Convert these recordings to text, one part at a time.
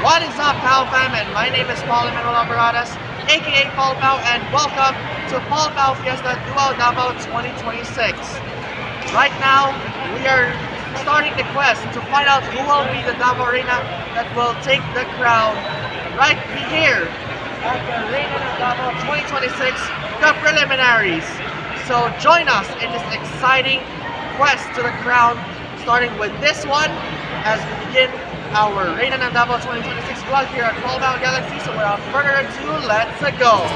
What is up, POW fam? And my name is Paul aka Paul POW, and welcome to Paul POW Fiesta Davao 2026. Right now, we are starting the quest to find out who will be the Davao Reyna that will take the crown right here at the Reyna Davao 2026, the Preliminaries. So join us in this exciting quest to the crown, starting with this one as we begin our Reyna Davao 2026 vlog here at POW GLXY. So without further ado, let's go!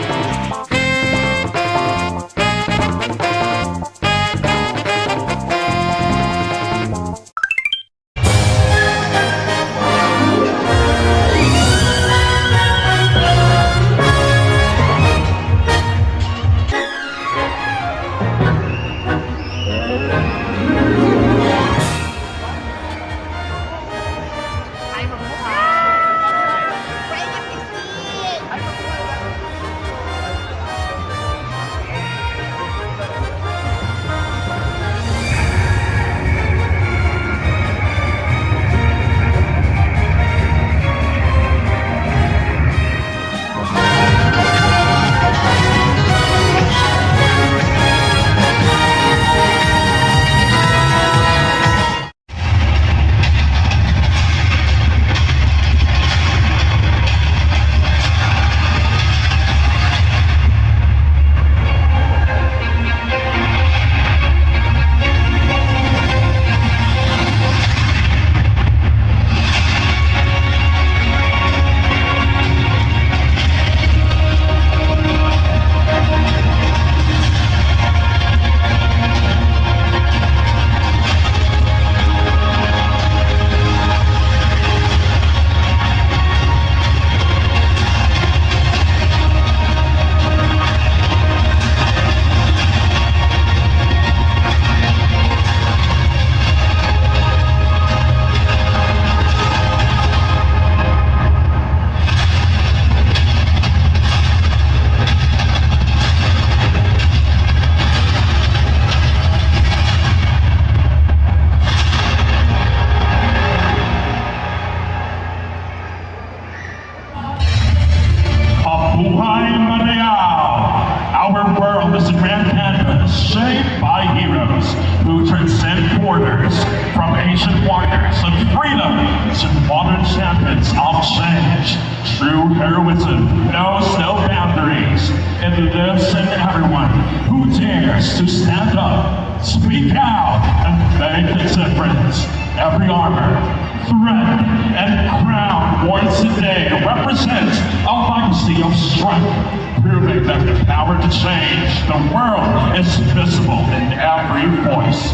Our world is a grand canvas shaped by heroes who transcend borders, from ancient warriors of freedom to modern champions of change. True heroism knows no boundaries. It lives in everyone who dares to stand up, speak out, and make a difference. Every armor, thread, and crown worn today represents a legacy of strength, proving that the power to change the world is visible in every voice.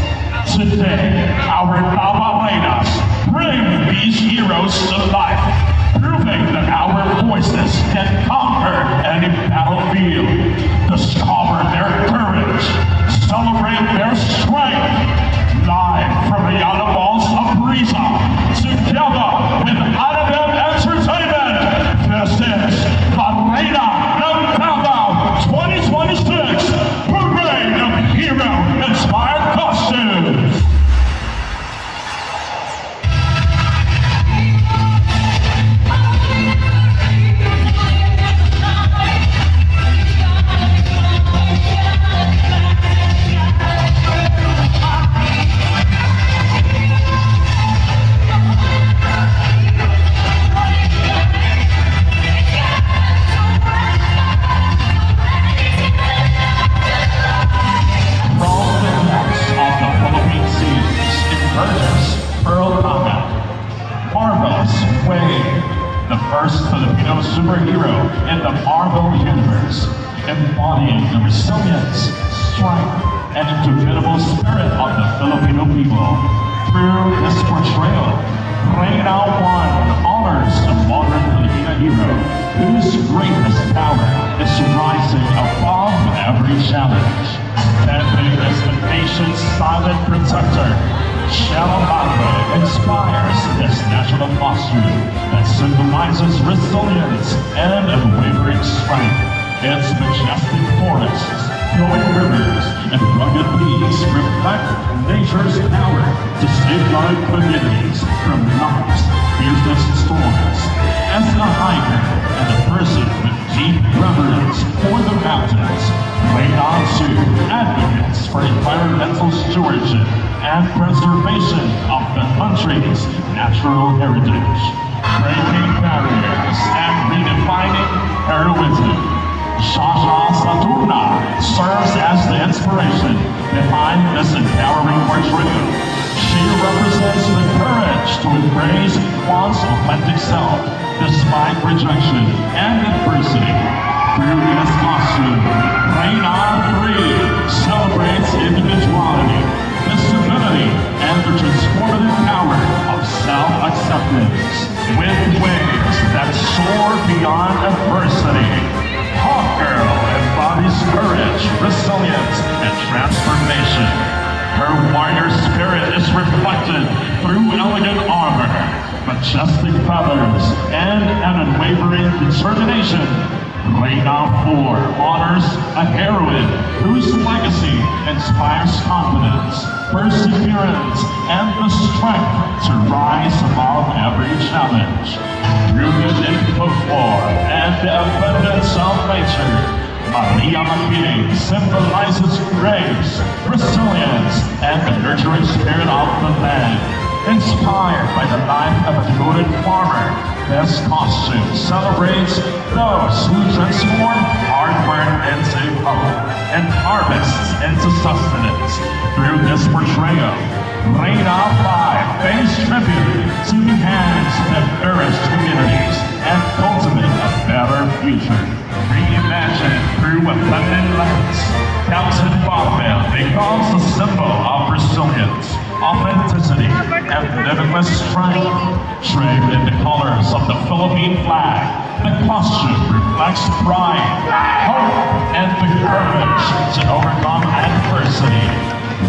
Today, our POW Reynas bring these heroes to life, proving that our voices can conquer any battlefield, discover their courage, celebrate their strength. Live from the Yada Balls of Reyna, together with Anabel Entertainment, this is the Reyna Davao 2026 Parade of Hero-Inspired Costumes. The first Filipino superhero in the Marvel universe, embodying the resilience, strength, and indomitable spirit of the Filipino people. Through this portrayal, Reyna 1 honors a modern Filipino hero whose greatest power is rising above every challenge. Standing as the nation's silent protector, Shadow Madre inspires this national costume that symbolizes resilience and unwavering strength. Its majestic forests, flowing rivers, and rugged peaks reflect nature's power to safeguard communities from life's fiercest storms. inhabitants. Reyna 2 advocates for environmental stewardship and preservation of the country's natural heritage. Breaking barriers and redefining heroism. Shasha Saturna serves as the inspiration behind this empowering portrayal. She represents the courage to embrace one's authentic self despite rejection and adversity. Through this costume, Reyna 3 celebrates individuality, disability, and the transformative power of self-acceptance. With wings that soar beyond adversity, Hawk Girl embodies courage, resilience, and transformation. Her warrior spirit is reflected through elegant armor, majestic feathers, and an unwavering determination. Reyna 4 honors a heroine whose legacy inspires confidence, perseverance, and the strength to rise above every challenge. Rooted in folklore and the abundance of nature, Maria Makini symbolizes grace, resilience, and the nurturing spirit of the land. Inspired by the life of a devoted farmer, this costume celebrates those who transform hard work into hope and harvests into sustenance. Through this portrayal, Reyna 5 pays tribute to enhance the nourished communities and cultivate a better future. Reimagined through a feminine lens, Captain Vaudeville becomes a symbol of resilience, authenticity, and limitless strength. Draped in the colors of the Philippine flag, the costume reflects pride, hope, and the courage to overcome adversity.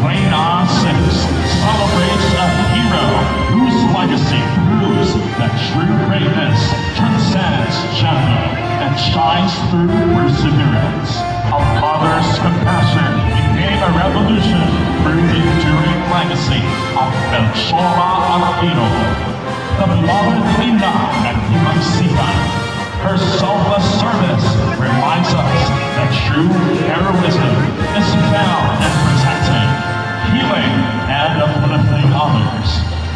Reyna 6 celebrates a hero whose legacy proves that true greatness transcends gender and shines through perseverance. A mother's compassion became a revolution through the enduring legacy of Melchora Aquino. The beloved Linda and GLXY. Her selfless service reminds us that true heroism is found in protecting, healing, and uplifting others.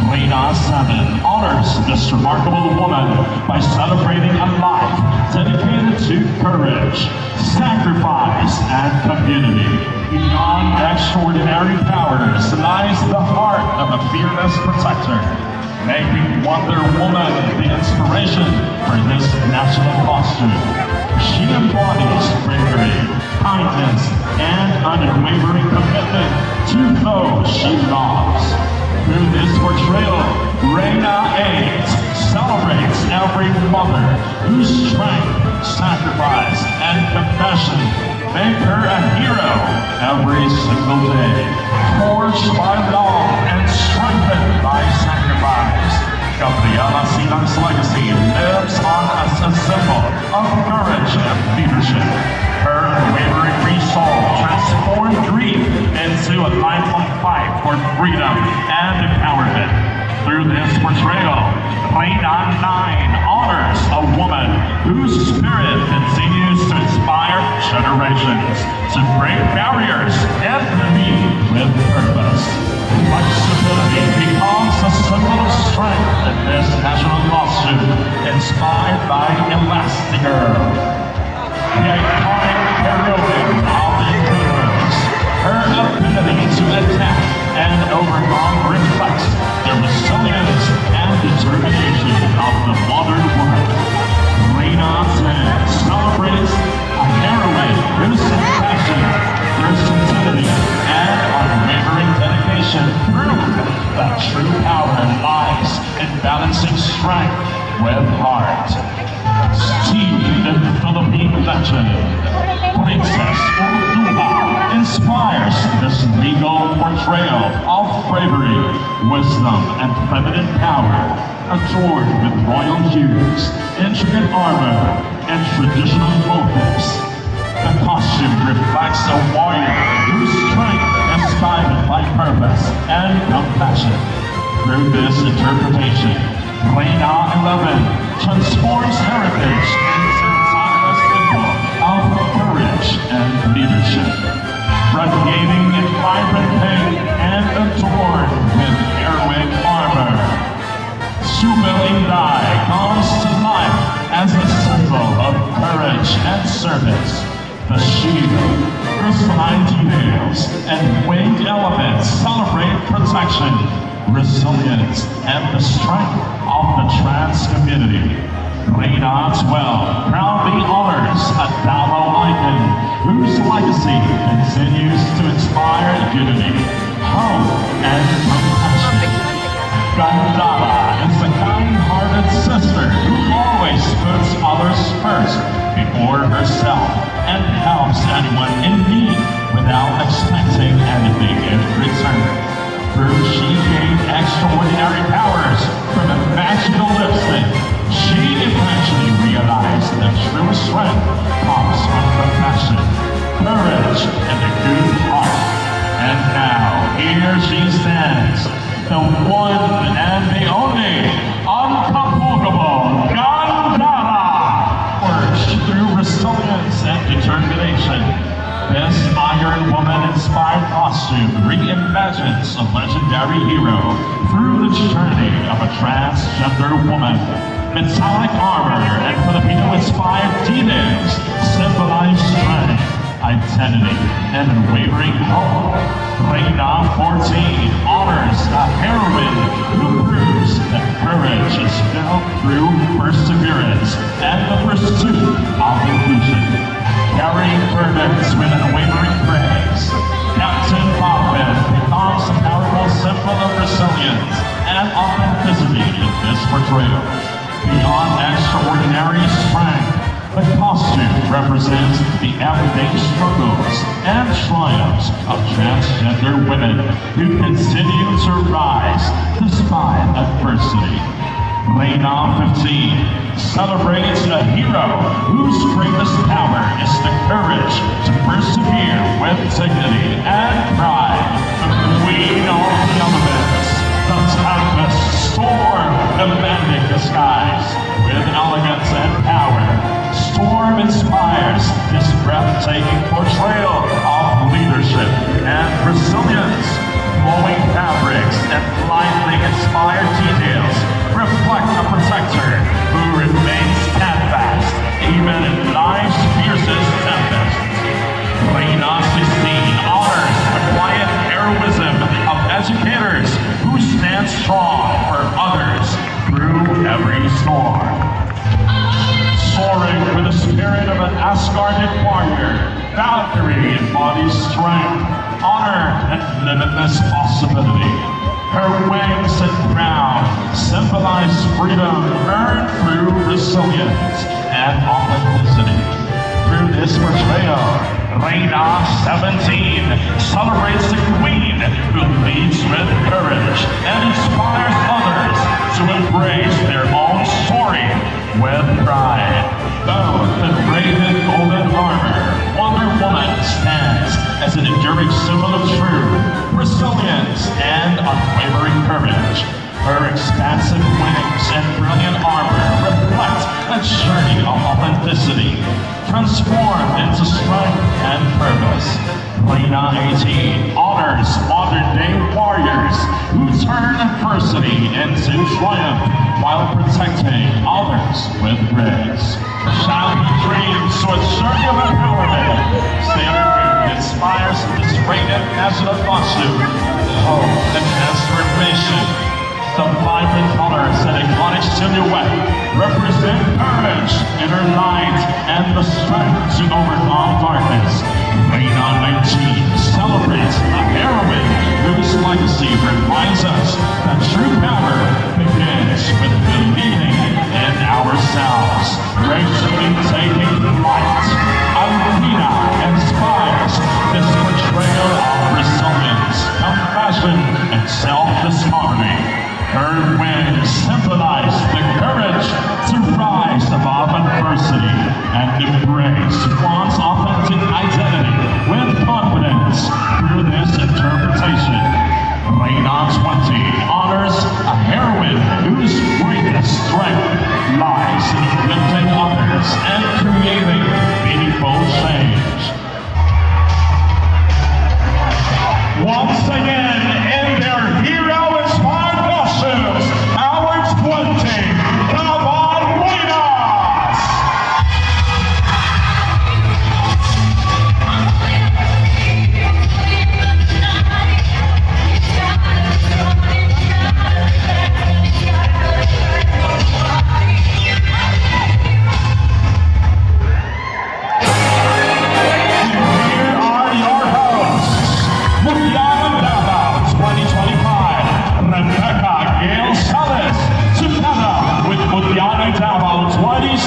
Reyna 7 honors this remarkable woman by celebrating a life dedicated to courage, sacrifice, and community. Beyond extraordinary powers lies the heart of a fearless protector, making Wonder Woman the inspiration for this national costume. She embodies bravery, kindness, and an unwavering commitment to those she loves. Through this portrayal, Reyna 8 celebrates every mother whose strength, sacrifice, and compassion make her a hero every single day. Forged by law and strengthened by sacrifice, Gabriela Sinang's legacy lives on as a symbol of courage and leadership. Her unwavering resolve transformed grief into a lifelong fight for freedom and empowerment. Through this portrayal, Reyna 9 honors a woman whose spirit continues to inspire generations to break barriers and lead with purpose. Flexibility becomes a symbol of strength in this national costume, inspired by Elastigirl. The iconic heroine of the Incredibles. Her ability to attack and overcome reflects the resilience and determination of the modern woman. Reyna 10 celebrates a heroine whose compassion, versatility, and unwavering dedication prove that true power lies in balancing strength with heart. Steeped in Philippine legend, Princess Urduha inspires this legal portrayal of bravery, wisdom, and feminine power, adorned with royal hues, intricate armor, and traditional motifs. The costume reflects a warrior whose strength is guided by purpose and compassion. Through this interpretation, Reyna 11 transforms heritage into a timeless symbol of courage and radiating in vibrant pink and adorned with heroine armor. Subelinday comes to life as a symbol of courage and service. The shield, crystalline details, and winged elements celebrate protection, resilience, and the strength of the trans community. Reyna 12 proudly honors a Davao icon whose legacy continues to inspire unity, hope, and compassion. Gandara is the kind-hearted sister who always puts others first before herself and helps anyone in need without expecting anything in return. She gained extraordinary powers from a magical lipstick. She eventually realized that true strength comes from compassion, courage, and a good heart. And now, here she stands, the one and the only, uncomfortable Gandara! Forged through resilience and determination, this Iron Woman-inspired costume reimagines a legendary hero through the journey of a transgender woman. Metallic armor and Filipino-inspired details symbolize strength, identity, and unwavering hope. Reyna 14 honors a heroine who proves that courage is built through perseverance and the pursuit of inclusion. Carrying burdens with unwavering praise, Captain POW becomes a powerful symbol of resilience and authenticity in this portrayal. Beyond extraordinary strength, the costume represents the everyday struggles and triumphs of transgender women who continue to rise despite adversity. Reyna 15 celebrates a hero whose greatest power is the courage to persevere with dignity and pride. The queen of the elements, the tempest storm, demanding the skies with elegance and power. Storm inspires this breathtaking portrayal of leadership and resilience. Flowing fabrics and blindly inspired details reflect a protector who remains steadfast even in life's fiercest tempests. Reyna 16 honors the quiet heroism of educators who stand strong for others through every storm. Soaring with the spirit of an Asgardian warrior, Valkyrie embodies strength, honor, and limitless possibility. Her wings and crown symbolize freedom earned through resilience and authenticity. Through this portrayal, Reyna 17 celebrates the queen who leads with courage and inspires others to embrace their own story with pride. Both in raven golden armor, Wonder Woman stands as an enduring symbol of truth, resilience, and unwavering courage. Her expansive wings and brilliant armor reflect a journey of authenticity, transformed into strength and purpose. Reyna 18 honors modern-day warriors who turn adversity into triumph while protecting others with grace. Childhood dreams to a journey of empowerment. Sailor Moon inspires this radiant national costume, hope and transformation. The vibrant colors and iconic silhouette represent courage, inner light, and the strength to overcome darkness. Reyna 19 celebrates a heroine whose legacy reminds us that true power begins with believing in ourselves. Gracefully taking flight, Alpina inspires this portrayal of resilience, compassion, and self-discovery. Her wings symbolize the courage to rise above adversity and embrace one's authentic identity with confidence. Through this interpretation, Reyna 20 honors a heroine whose greatest strength lies in lifting others and creating meaningful change.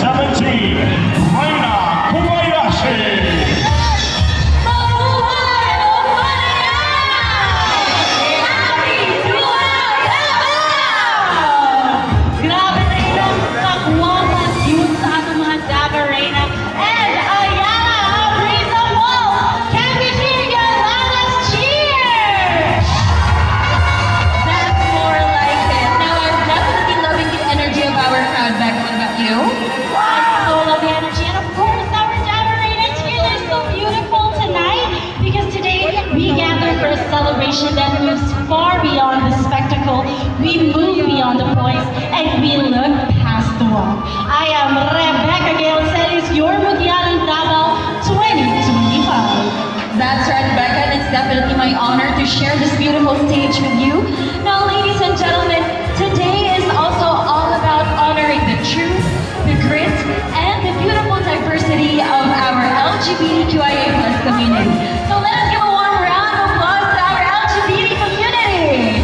17, Reyna Coronation. Celebration that moves far beyond the spectacle. We move beyond the points and we look past the wall. I am Rebecca Gales, your Mundial in Davao 2025. That's right, Rebecca, and it's definitely my honor to share this beautiful stage with you. Now, ladies and gentlemen, today is also all about honoring the truth, the grit, and the beautiful diversity of our LGBTQIA+ community. So let us give a warm round of applause to our LGBT community.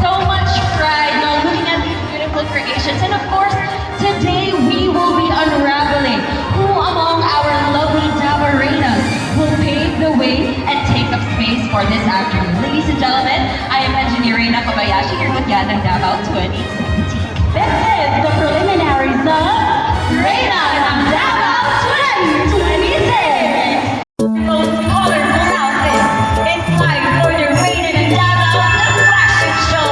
So much pride now looking at these beautiful creations, and of course, today we will be unraveling who among our lovely Davarenas will pave the way and take up space for this afternoon. Ladies and gentlemen, I am Engineer Reyna Kobayashi here with Yatang Davao 2017. This is the preliminaries of Reyna ng Davao 2026! most colorful outfits. It's time for the Reyna ng Davao the fashion show.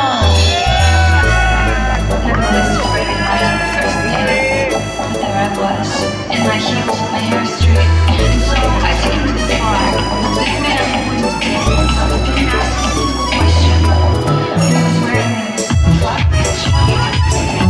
Never was ready right on the first day. But there I was, in my heels, my hair straight. And so I came to this bar. This man wouldn't get didn't ask a single question. He was wearing this black bitch. He just wanted to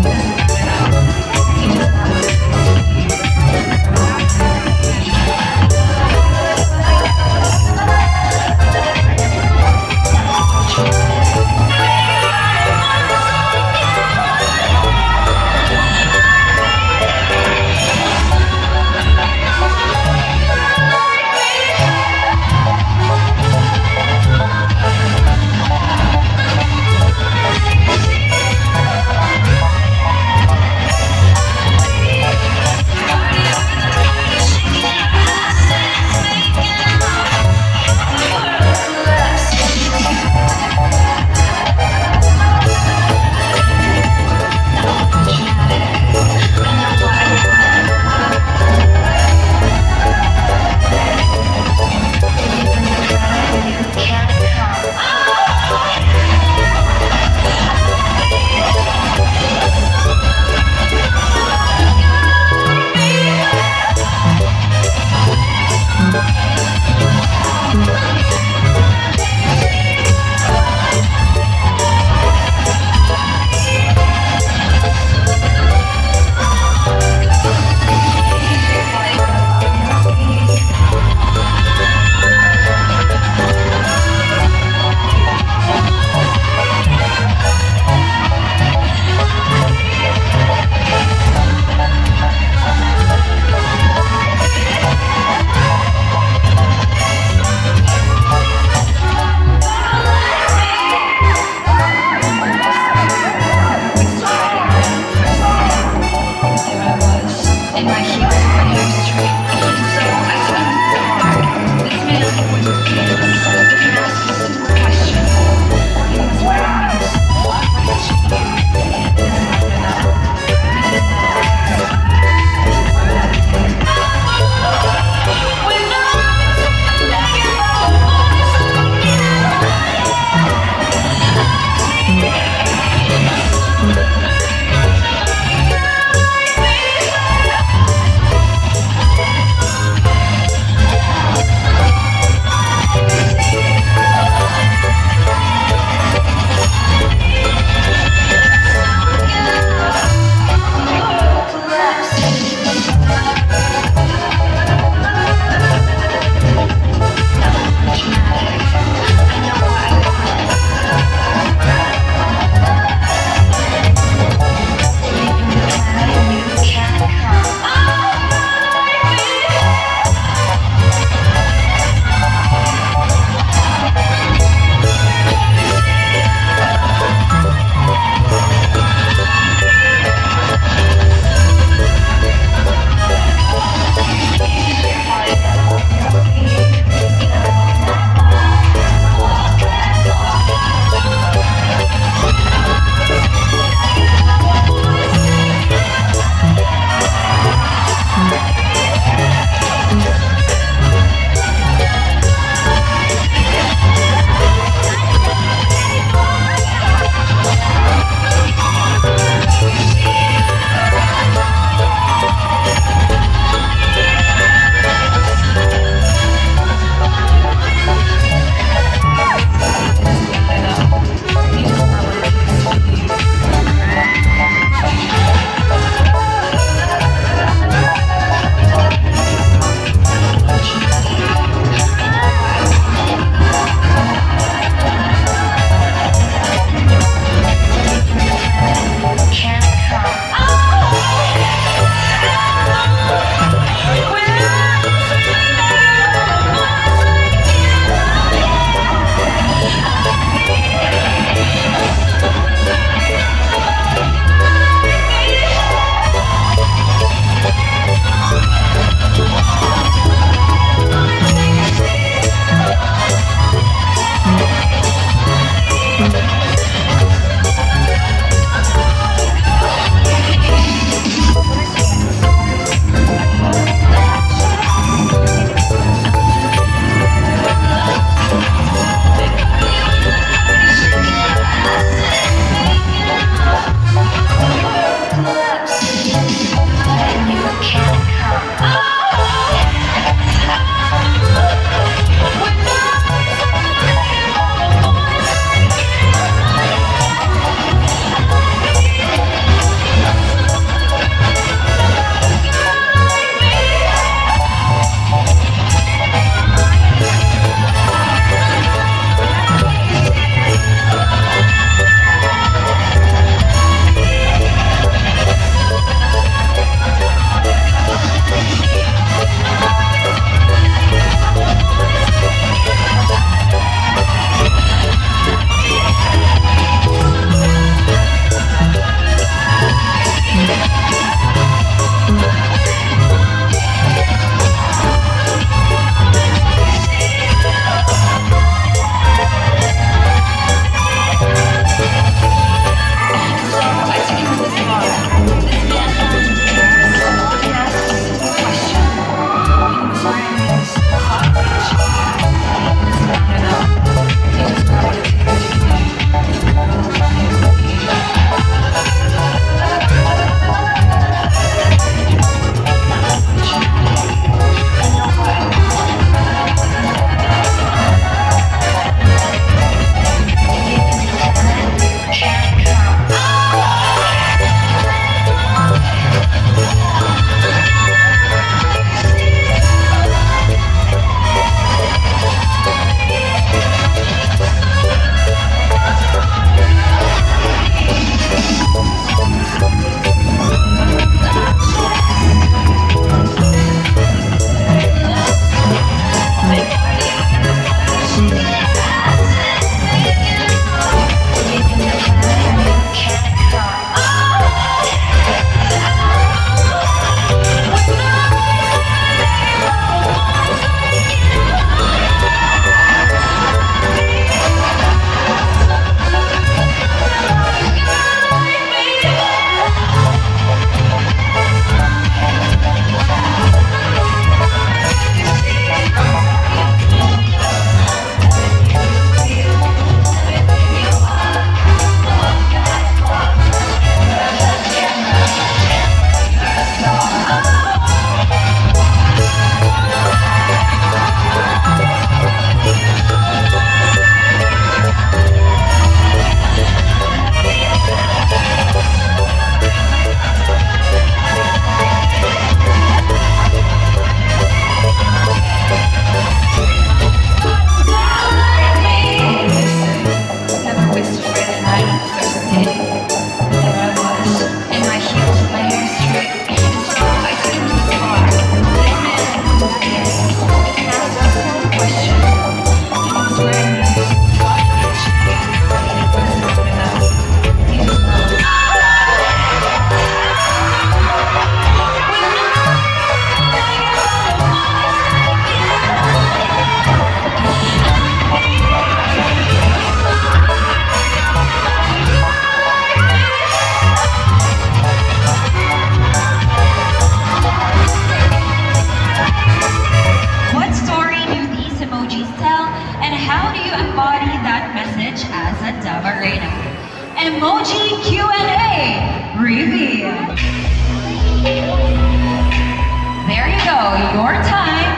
your time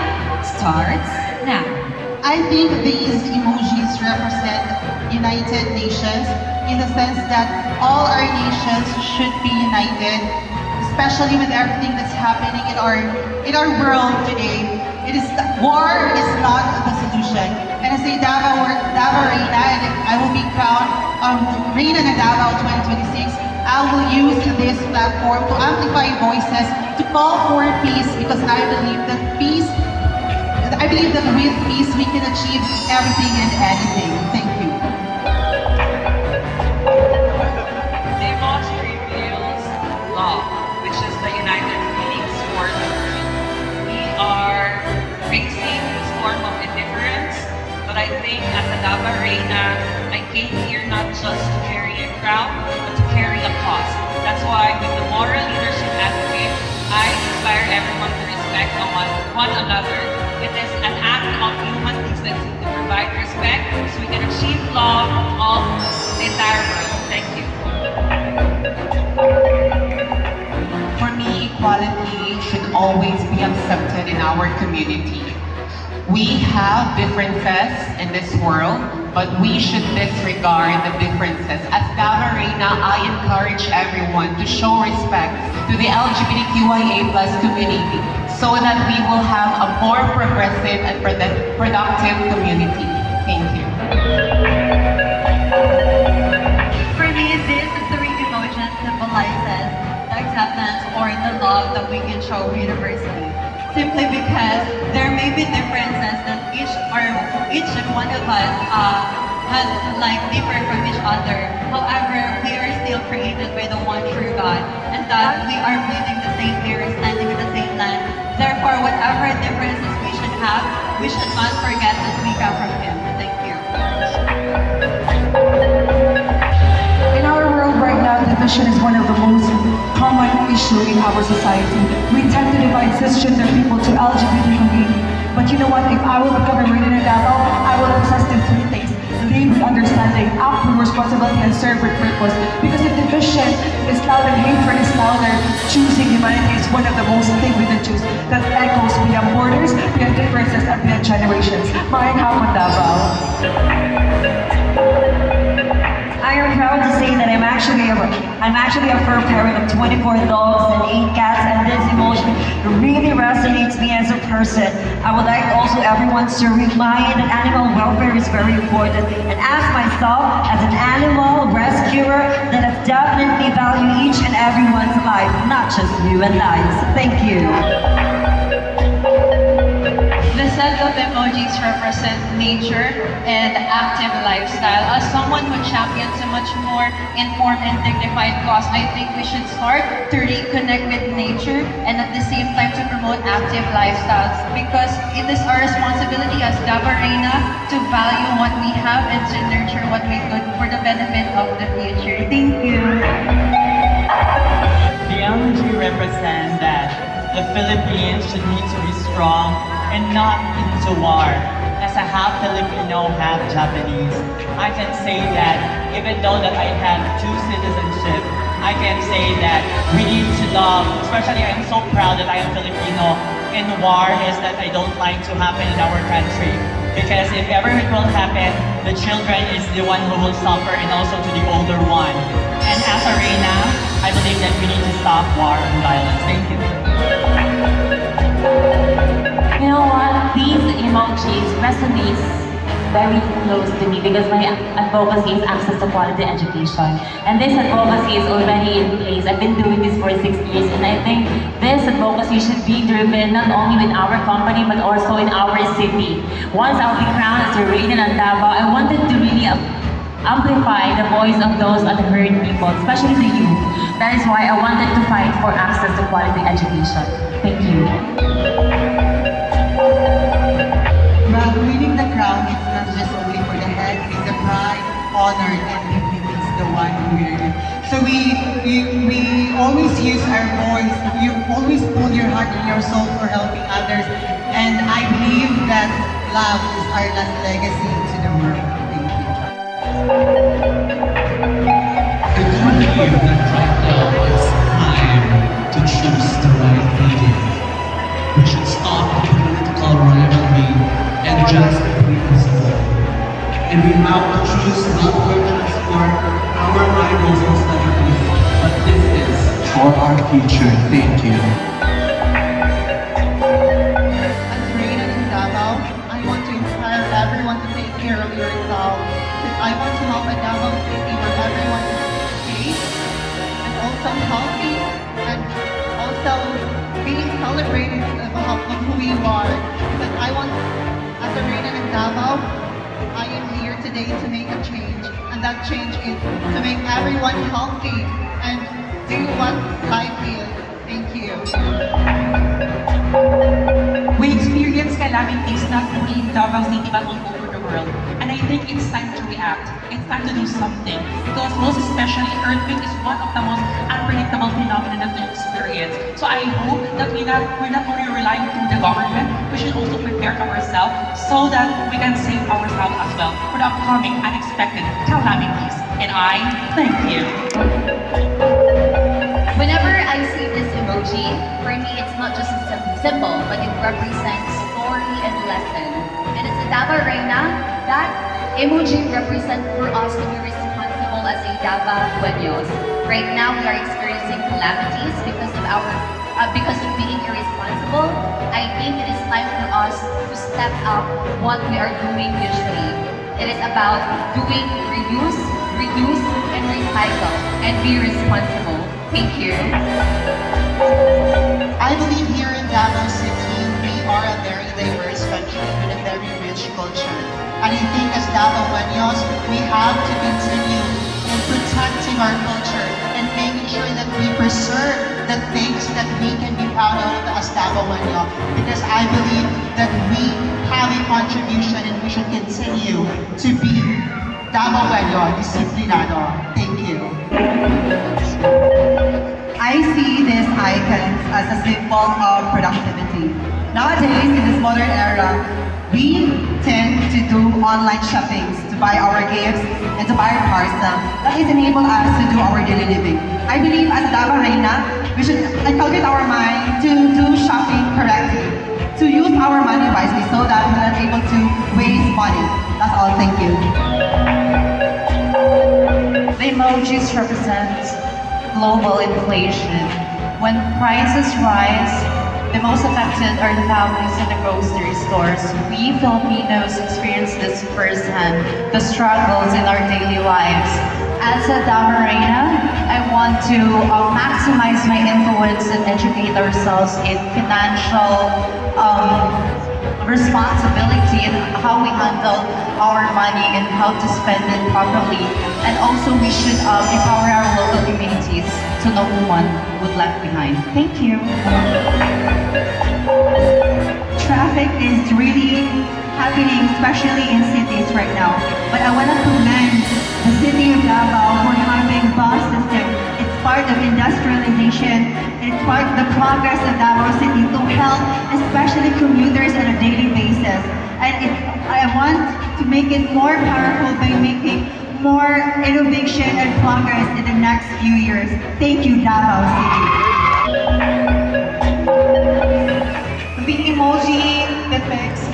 starts now. I think these emojis represent United Nations in the sense that all our nations should be united, especially with everything that's happening in our world today. War is not the solution. And I say Davao Reyna, and I will be crowned Reyna na Davao 2026. I will use this platform to amplify voices, to call for peace, because I believe that with peace we can achieve everything and anything. Thank you. The emoji reveals love, which is the united feelings for the world. We are facing this form of indifference, but I think as a Davao Reyna, I came here not just to carry a crown, but to carry a cause. That's why with the moral leadership advocate, I inspire everyone to respect one another. It is an act of human decency to provide respect so we can achieve love of the entire world. Thank you. For me, equality should always be accepted in our community. We have differences in this world, but we should disregard the differences. As Davao Reyna, I encourage everyone to show respect to the LGBTQIA+ community so that we will have a more progressive and productive community. Thank you. For me, these three emotions symbolizes the acceptance or the love that we can show universally. Simply because there may be differences that each and one of us has differ from each other. However, we are still created by the one true God, and that we are breathing the same air, standing in the same land. Therefore, whatever differences we should have, we should not forget that we come from Him. Thank you. In our world right now, division is one of the most common issue in our society. We tend to divide cisgender people to LGBT community. But you know what? If I will become a Reyna na Davao, I will possess the three things: lead with understanding, act with responsibility, and serve with purpose. Because if division is louder, hatred is louder, choosing humanity is one of the most things we can choose that echoes beyond borders, beyond differences, and beyond generations. Maayong hapon, Davao. I am proud to say that I'm actually a fur parent of 24 dogs and 8 cats, and this emotion really resonates me as a person. I would like also everyone to remind that animal welfare is very important, and as myself, as an animal rescuer, that I definitely value each and everyone's life, not just you and I. So thank you. The set of emojis represent nature and active lifestyle. As someone who champions a much more informed and dignified cause, I think we should start to reconnect with nature and at the same time to promote active lifestyles, because it is our responsibility as Davao Reyna to value what we have and to nurture what we could for the benefit of the future. Thank you. The emoji represents that the Philippines should need to be strong and not into war. As a half Filipino, half Japanese, I can say that even though that I have 2 citizenship, I can say that we need to love, especially I'm so proud that I am Filipino, and war is that I don't like to happen in our country. Because if ever it will happen, the children is the one who will suffer, and also to the older one. And as a Reyna, I believe that we need to stop war and violence. Thank you. You know what? These emojis resonate very close to me because my advocacy is access to quality education. And this advocacy is already in place. I've been doing this for 6 years, and I think this advocacy should be driven not only with our company but also in our city. Once I'll be crowned as a Reyna ng Davao, I wanted to really amplify the voice of those unheard people, especially the youth. That is why I wanted to fight for access to quality education. Thank you. Well, winning the crown is not just only for the head, it's the pride, honor, and dignity is the one who wears it. So we always use our voice, you always pull your heart and your soul for helping others. And I believe that love is our last legacy to the world. Thank you. I believe that right now it's time to choose the right leader. We should stop and we have to choose not to explore our idols and celebrities, but this is for our future. Thank you. As Reyna in Davao, I want to inspire everyone to take care of yourself. I want to help a Davao City where everyone is safe and also healthy and also being celebrated of who you are. But I want, as a Reyna in Davao, I am here today to make a change. And that change is to make everyone healthy and do what life is. Thank you. We experience calamities not only in Davao City but all over the world. And I think it's time to react. It's time to do something. Because most especially, earthquake is one of the most unpredictable phenomena that we experience. So I hope that we're not only relying on the government, we should also prepare ourselves so that we can save ourselves as well for the upcoming unexpected calamities. And I thank you. Whenever I see this emoji, for me it's not just a symbol, but it represents story and lesson. And as a Davao Reyna, that emoji represents for us to be responsible as a Davaoenos. Right now we are experiencing calamities because of being irresponsible. I think it is time for us to step up what we are doing usually. It is about doing reduce, and recycle, and be responsible. Thank you. I believe here in Davao City, we are a very diverse country with a very rich culture. And I think as Davaoenos, we have to continue in protecting our culture and making sure that we preserve the things that we can be proud of as Davaoeno. Because I believe that we have a contribution and we should continue to be Davaoeno, disciplinado. Thank you. I see these icons as a symbol of productivity. Nowadays, in this modern era, we tend to do online shoppings to buy our gifts and to buy our parcel. That is enable us to do our daily living. I believe as a Davao Reyna, we should inculcate our mind to do shopping correctly, to use our money wisely so that we're not able to waste money. That's all. Thank you. The emojis represent global inflation. When prices rise, the most affected are the families in the grocery stores. We Filipinos experience this firsthand, the struggles in our daily lives. As a Davao Reyna, I want to maximize my influence and educate ourselves in financial responsibility and how we handle our money and how to spend it properly. And also we should empower our local communities so no one would left behind. Thank you. Traffic is really happening, especially in cities right now. But I want to commend the city of Davao for having bus system. It's part of industrialization. It's part of the progress of Davao City to help, especially commuters on a daily basis. And I want to make it more powerful by making more innovation and progress in the next few years. Thank you, Davao City. The emoji depicts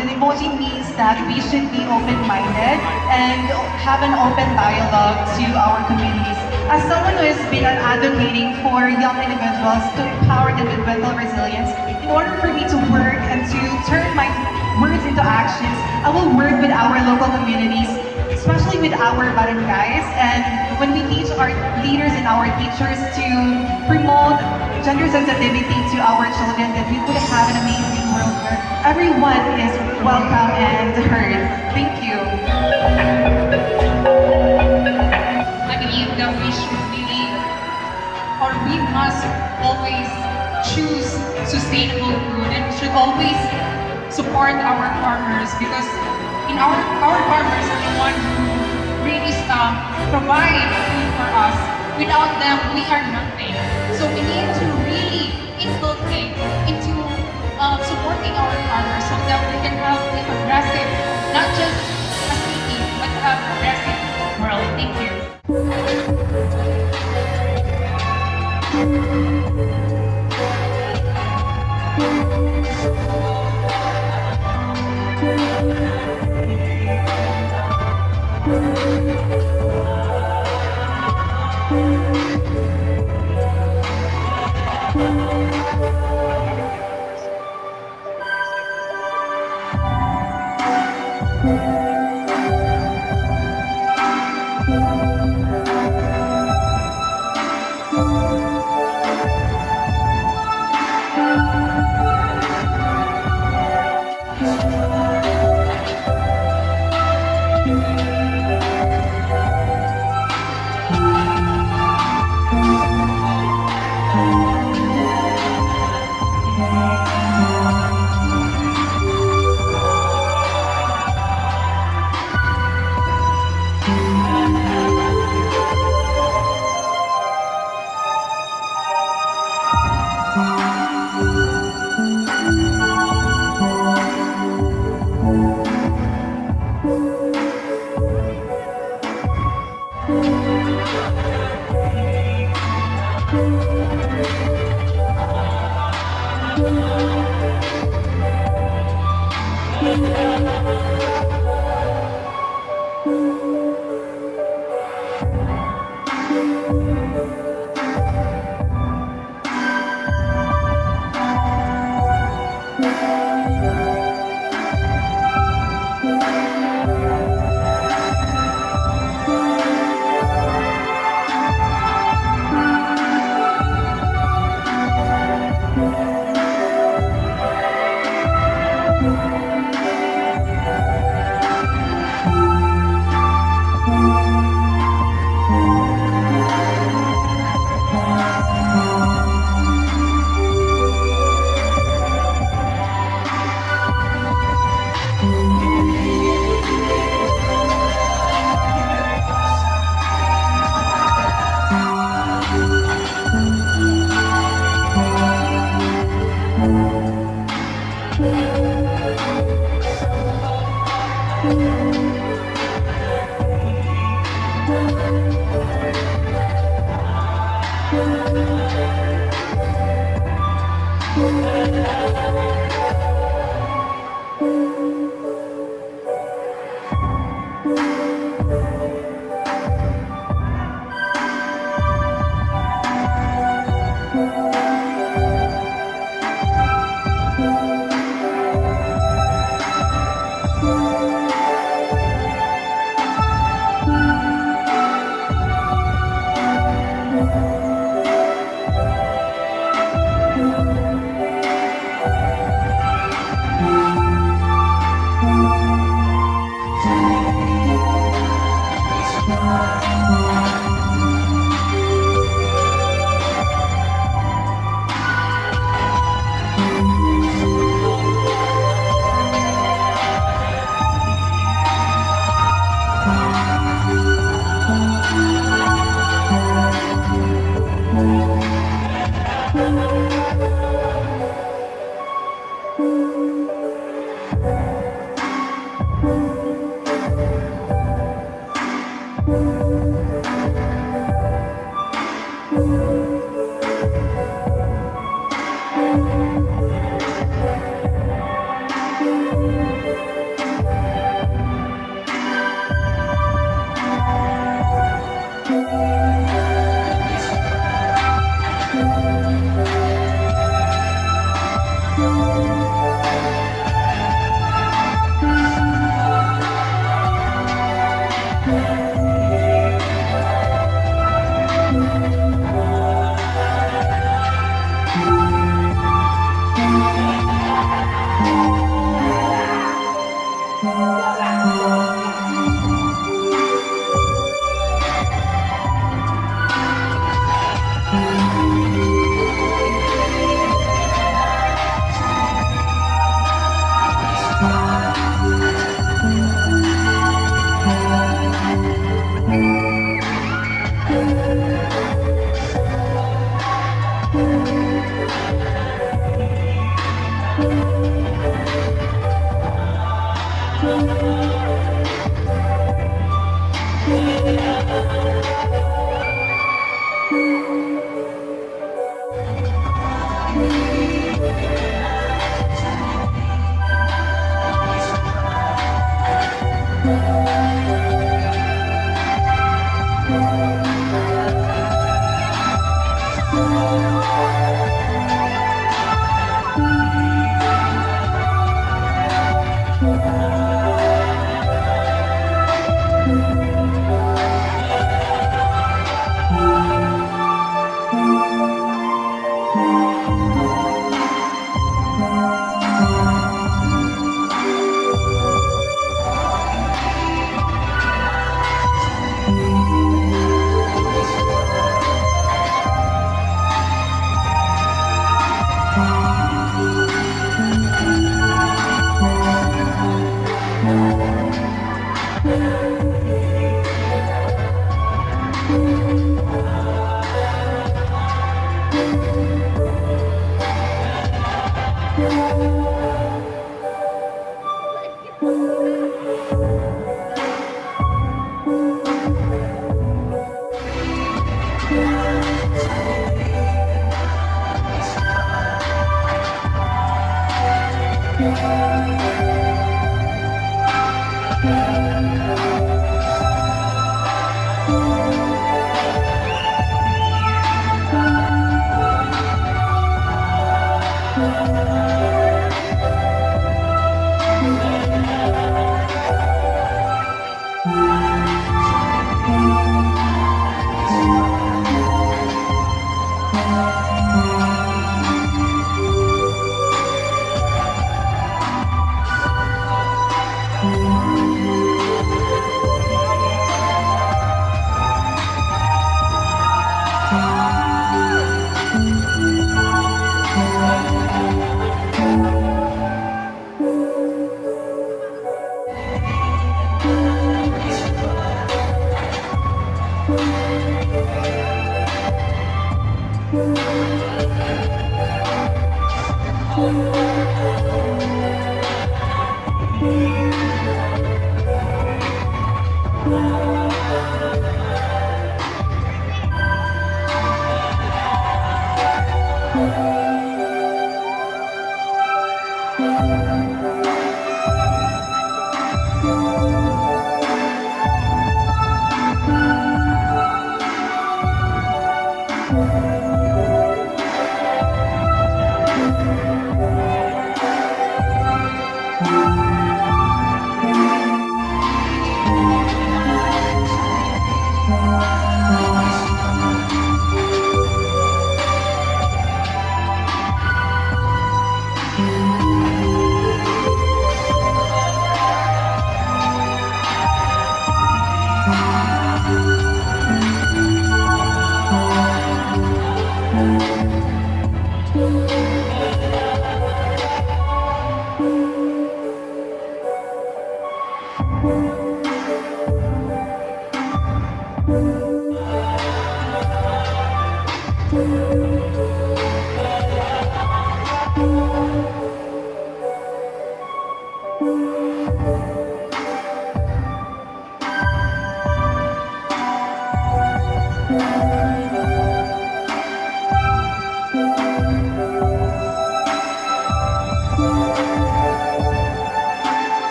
the emoji means that we should be open-minded and have an open dialogue to our communities. As someone who has been advocating for young individuals to empower individual resilience, in order for me to work and to turn my words into actions, I will work with our local communities, especially with our barangays, and when we teach our leaders and our teachers to promote gender sensitivity to our children, that we would have an amazing world where everyone is welcome and heard. Thank you. I believe that we should really, or we must always choose sustainable food and should always support our farmers, because our farmers are the one who really provide food for us. Without them, we are nothing. So we need to really inculcate into supporting our farmers so that we can have a progressive, not just a city, but a progressive world. Thank you.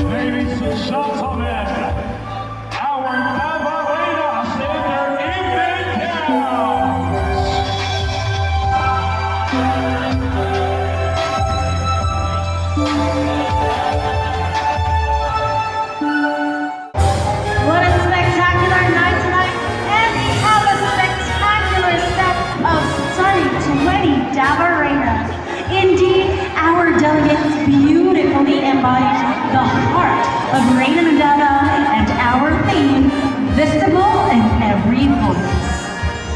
Ladies and gentlemen, our Davao in their evening gowns. What a spectacular night tonight, and we have a spectacular set of stunning 20 Davao Reynas. Indeed, our delegates beautifully embody the heart of Reyna and Davao, and our theme, visible in every voice.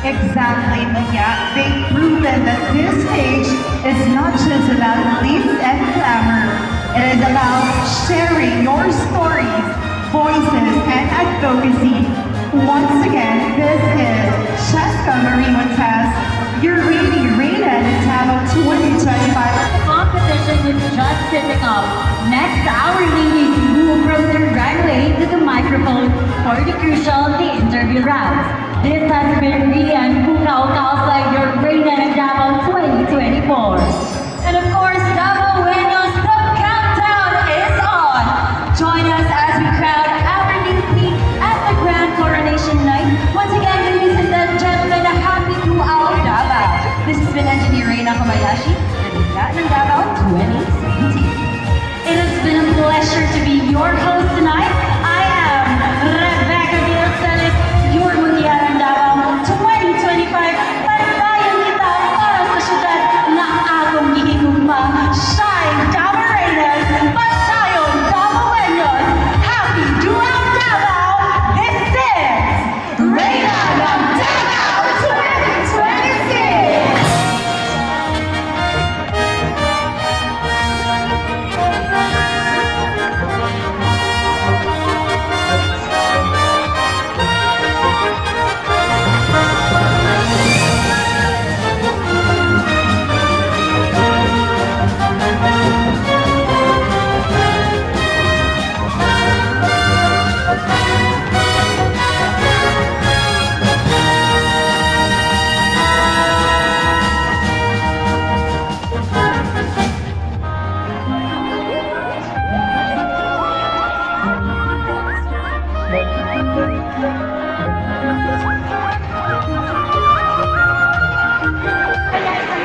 Exactly, Maya. They've proven that this stage is not just about glitz and glamour. It is about sharing your stories, voices, and advocacy. Once again, this is Cheska Marie Montes, your Rainy Reyna and Davao 2025. Competition is just tipping off. Next, our ladies who will proceed right away to the microphone for the crucial interview rounds. This has been Rian POW cosplay your Reyna and Davao 2024. And of course, Davao Buenos, the countdown is on. Join us as we crown our new queen at the Grand Coronation night. Once again, ladies and gentlemen, a happy POW Davao. This has been Engineer Reyna Kobayashi, and Davao 2017. It has been a pleasure to be your host tonight. I am Rebecca Vilcelis, your Mundial Davao 2025. Pantayan kita para sa syudad na akong gihigugma. Shine Davao Reynas, pantayon Davao Buenos. Happy Dual Davao. This is Reyna ng Davao 2026.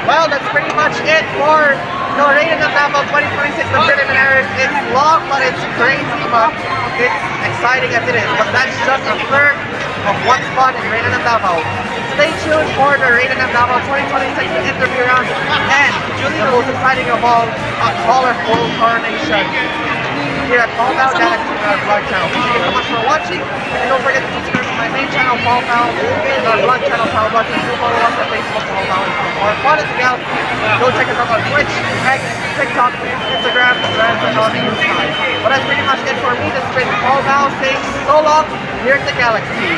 Well, that's pretty much it for the Reyna ng Davao 2026, the preliminaries. It's long, but it's crazy, but it's exciting as it is. But that's just a third of what's fun in Reyna ng Davao. Stay tuned for the Reyna ng Davao 2026 interview round and the most exciting of all, a colorful coronation here at Paul POW GLXY vlog channel. Thank you so much for watching, and don't forget to subscribe to my main channel, Paul POW, and our vlog channel, POW Vlogs, and do follow us on Facebook, Paul POW, and for more fun at the Galaxy. Go check us out on Twitch, X, TikTok, Instagram, Threads, and all the new stuff. But that's pretty much it for me. This has been Paul POW saying so long here at the Galaxy.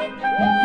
Thank you.